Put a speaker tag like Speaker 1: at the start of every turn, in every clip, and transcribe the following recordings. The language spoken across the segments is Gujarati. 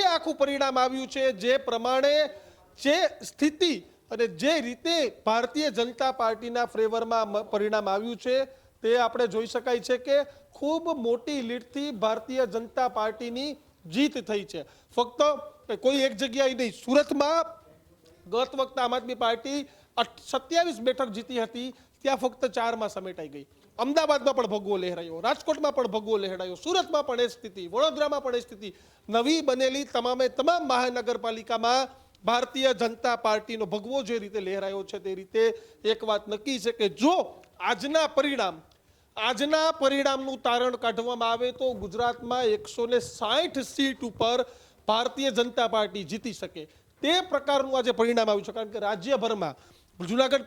Speaker 1: આખું પરિણામ આવ્યું છે, જે પ્રમાણે જે સ્થિતિ અને જે રીતે ભારતીય જનતા પાર્ટીના ફેવરમાં પરિણામ આવ્યું છે તે આપણે જોઈ શકાય છે કે ખૂબ મોટી લીડથી ભારતીય જનતા પાર્ટીની જીત થઈ છે। ફક્ત કોઈ એક જગ્યાએ નહીં, સુરતમાં ગત વખતે આમ આદમી પાર્ટી 27 બેઠક જીતી હતી, ત્યાં ફક્ત 4માં સમેટાઈ ગઈ। અમદાવાદમાં પણ ભગવો લહેરાયો, રાજકોટમાં પણ ભગવો લહેરાયો, સુરતમાં પણ એ સ્થિતિ, વડોદરામાં પણ એ સ્થિતિ। નવી બનેલી તમામે તમામ મહાનગરપાલિકામાં ભારતીય જનતા પાર્ટીનો ભગવો જે રીતે લહેરાયો છે તે રીતે એક વાત નક્કી છે કે જો આજના પરિણામનું તારણ કાઢવામાં આવે તો ગુજરાતમાં 160 સીટ ઉપર ભારતીય જનતા પાર્ટી જીતી શકે તે પ્રકારનું આજે પરિણામ આવ્યું છે। કારણ કે રાજ્યભરમાં જુનાગઢ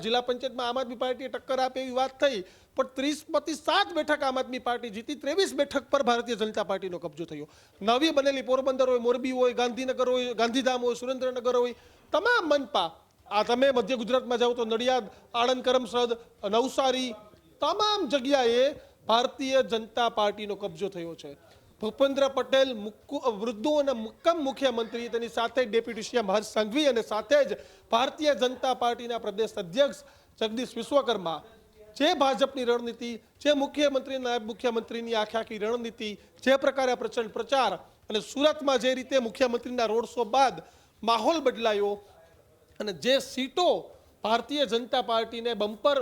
Speaker 1: જિલ્લા પંચાયતમાં આમ આદમી પાર્ટીએ ટક્કર આપે એવી વાત થઈ, પણ 30 બેઠક આમ આદમી પાર્ટી જીતી, 23 બેઠક પર ભારતીય જનતા પાર્ટીનો કબજો થયો। નવી બનેલી પોરબંદર હોય, મોરબી હોય, ગાંધીનગર હોય, ગાંધીધામ હોય, સુરેન્દ્રનગર હોય, તમામ મનપા, આ તમે મધ્ય ગુજરાતમાં જાઓ તો નડિયાદ, આણંદ, કરમસદ, નવસારી, તમામ જગ્યાએ ભારતીય જનતા પાર્ટીનો કબજો થયો છે। ભૂપેન્દ્ર પટેલ વૃદ્ધો અને મુક્કમ મુખ્યમંત્રી, તેની સાથે ડેપ્યુટી સીએમ હર્ષ સંઘવી અને સાથે જ ભારતીય જનતા પાર્ટીના પ્રદેશ અધ્યક્ષ જગદીશ વિશ્વકર્મા, જે ભાજપની રણનીતિ, જે મુખ્યમંત્રી નાયબ મુખ્યમંત્રીની આખી રણનીતિ, જે પ્રકારે પ્રચંડ પ્રચાર અને સુરતમાં જે રીતે મુખ્યમંત્રીના રોડ શો બાદ માહોલ બદલાયો અને જે સીટો ભારતીય જનતા પાર્ટીને બમ્પર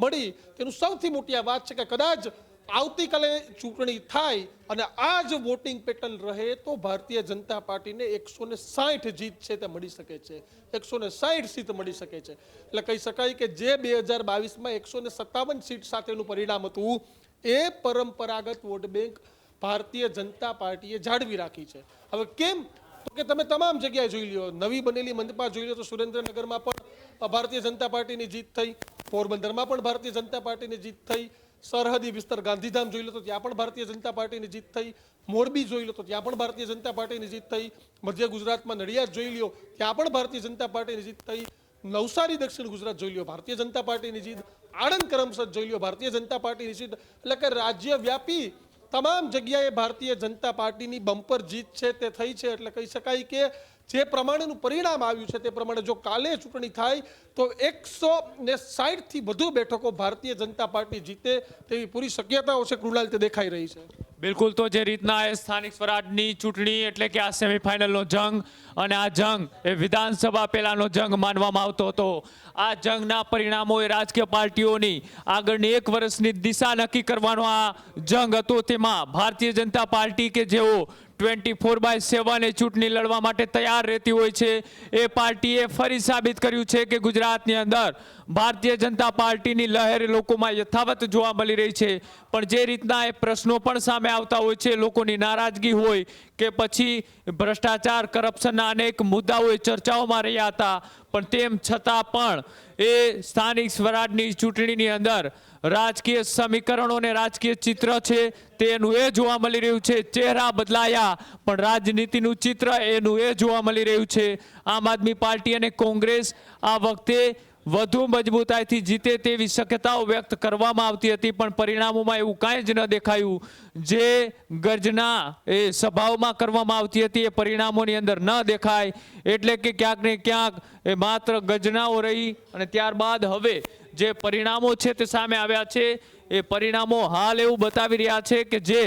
Speaker 1: મળી, તેનું સૌથી મોટી વાત છે કે કદાચ આવતીકાલે ચૂંટણી થાય અને આ જ વોટિંગ પેટર્ન રહે તો ભારતીય જનતા પાર્ટીને 160 જીત છે તે મળી શકે છે, 160 સીટ મળી શકે છે। એટલે કહી શકાય કે જે 2022માં 157 સીટ સાથેનું પરિણામ હતું એ પરંપરાગત વોટ બેંક ભારતીય જનતા પાર્ટીએ જાળવી રાખી છે। હવે કેમ તો કે તમે તમામ જગ્યાએ જોઈ લ્યો, નવી બનેલી મનપા જોઈ લો તો સુરેન્દ્રનગરમાં પણ ભારતીય જનતા પાર્ટીની જીત થઈ, પોરબંદરમાં પણ ભારતીય જનતા પાર્ટીની જીત થઈ, સરહદી વિસ્તાર ગાંધીધામ જોઈ લો તો ત્યાં પણ ભારતીય જનતા પાર્ટીની જીત થઈ, મોરબી જોઈ લો તો ત્યાં પણ ભારતીય જનતા પાર્ટીની જીત થઈ, મધ્ય ગુજરાતમાં નડિયાદ જોઈ લ્યો ત્યાં પણ ભારતીય જનતા પાર્ટીની જીત થઈ, નવસારી દક્ષિણ ગુજરાત જોઈ લ્યો ભારતીય જનતા પાર્ટીની જીત, આણંદ કરમસદ જોઈ લ્યો ભારતીય જનતા પાર્ટીની જીત। એટલે કે રાજ્યવ્યાપી તમામ જગ્યાએ ભારતીય જનતા પાર્ટીની બમ્પર જીત છે તે થઈ છે। એટલે કહી શકાય કે જે પ્રમાણેનું પરિણામ આવ્યું છે તે પ્રમાણે જો કાલે ચૂંટણી થાય તો 160 થી વધુ બેઠકો ભારતીય જનતા પાર્ટી જીતે તેવી પૂરી શક્યતાઓ છે કૃણાલ, તે દેખાઈ રહી છે।
Speaker 2: બિલકુલ, તો જે રીતના એ સ્થાનિક સ્વરાજની ચૂંટણી એટલે કે આ સેમીફાઇનલનો જંગ અને આ જંગ એ વિધાનસભા પહેલાનો જંગ માનવામાં આવતો હતો, આ જંગના પરિણામો એ રાજકીય પાર્ટીઓની આગળની 1 વર્ષની દિશા નક્કી કરવાનો આ જંગ હતો। તેમાં ભારતીય જનતા પાર્ટી કે જેઓ 24/7 એ ચૂંટણી લડવા માટે તૈયાર રહેતી હોય છે, એ પાર્ટીએ ફરી સાબિત કર્યું છે કે ગુજરાતની અંદર ભારતીય જનતા પાર્ટીની લહેર લોકોમાં યથાવત જોવા મળી રહી છે। પણ જે રીતના એ પ્રશ્નો પણ સામે આવતા હોય છે, લોકોની નારાજગી હોય કે પછી ભ્રષ્ટાચાર, કરપ્શનના અનેક મુદ્દાઓ ચર્ચાઓમાં રહ્યા હતા, પણ તેમ છતાં પણ એ સ્થાનિક સ્વરાજની ચૂંટણીની અંદર રાજકીય સમીકરણો અને રાજકીય ચિત્ર છે તેનું એ જોવા મળી રહ્યું છે। ચહેરા બદલાયા પણ રાજનીતિનું ચિત્ર એનું એ જોવા મળી રહ્યું છે। આમ આદમી પાર્ટી અને કોંગ્રેસ આ વખતે વધુ મજબૂતાઈથી જીતે તેવી શક્યતાઓ વ્યક્ત કરવામાં આવતી હતી, પણ પરિણામોમાં એવું કાંઈ જ ન દેખાયું। જે ગર્જના એ સભાઓમાં કરવામાં આવતી હતી એ પરિણામોની અંદર ન દેખાય, એટલે કે ક્યાંક ને ક્યાંક એ માત્ર ગર્જનાઓ રહી અને ત્યારબાદ હવે જે પરિણામો છે તે સામે આવ્યા છે એ પરિણામો હાલ એવું બતાવી રહ્યા છે કે જે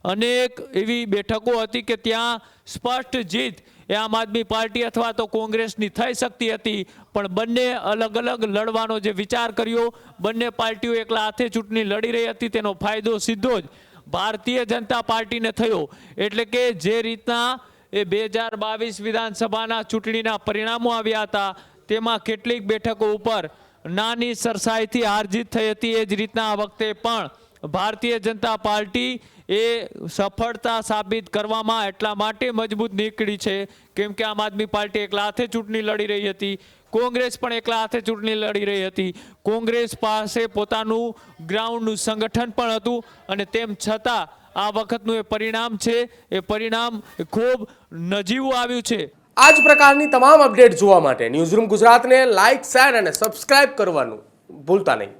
Speaker 2: અનેક એવી બેઠકો હતી કે ત્યાં સ્પષ્ટ જીત એ આમ આદમી પાર્ટી અથવા તો કોંગ્રેસની થઈ શકતી હતી, પણ બંને અલગ અલગ લડવાનો જે વિચાર કર્યો, બંને પાર્ટીઓ એકલા હાથે ચૂંટણી લડી રહી હતી, તેનો ફાયદો સીધો જ ભારતીય જનતા પાર્ટીને થયો। એટલે કે જે રીતના એ 2022 વિધાનસભાના ચૂંટણીના પરિણામો આવ્યા હતા તેમાં કેટલીક બેઠકો ઉપર નાની સરસાઈથી હાર જીત થઈ હતી, એ જ રીતના આ વખતે પણ ભારતીય જનતા પાર્ટી એ સફળતા સાબિત કરવામાં એટલા માટે મજબૂત નીકળી છે કેમ કે આમ આદમી પાર્ટી એકલા હાથે ચૂંટણી લડી રહી હતી, કોંગ્રેસ પણ એકલા હાથે ચૂંટણી લડી રહી હતી, કોંગ્રેસ પાસે પોતાનું ગ્રાઉન્ડનું સંગઠન પણ હતું અને તેમ છતાં આ વખતનું એ પરિણામ છે એ પરિણામ ખૂબ નજીવું આવ્યું છે।
Speaker 3: આ જ પ્રકારની તમામ અપડેટ જોવા માટે ન્યૂઝરૂમ ગુજરાતને લાઇક, શેર અને સબસ્ક્રાઇબ કરવાનું ભૂલતા નહીં।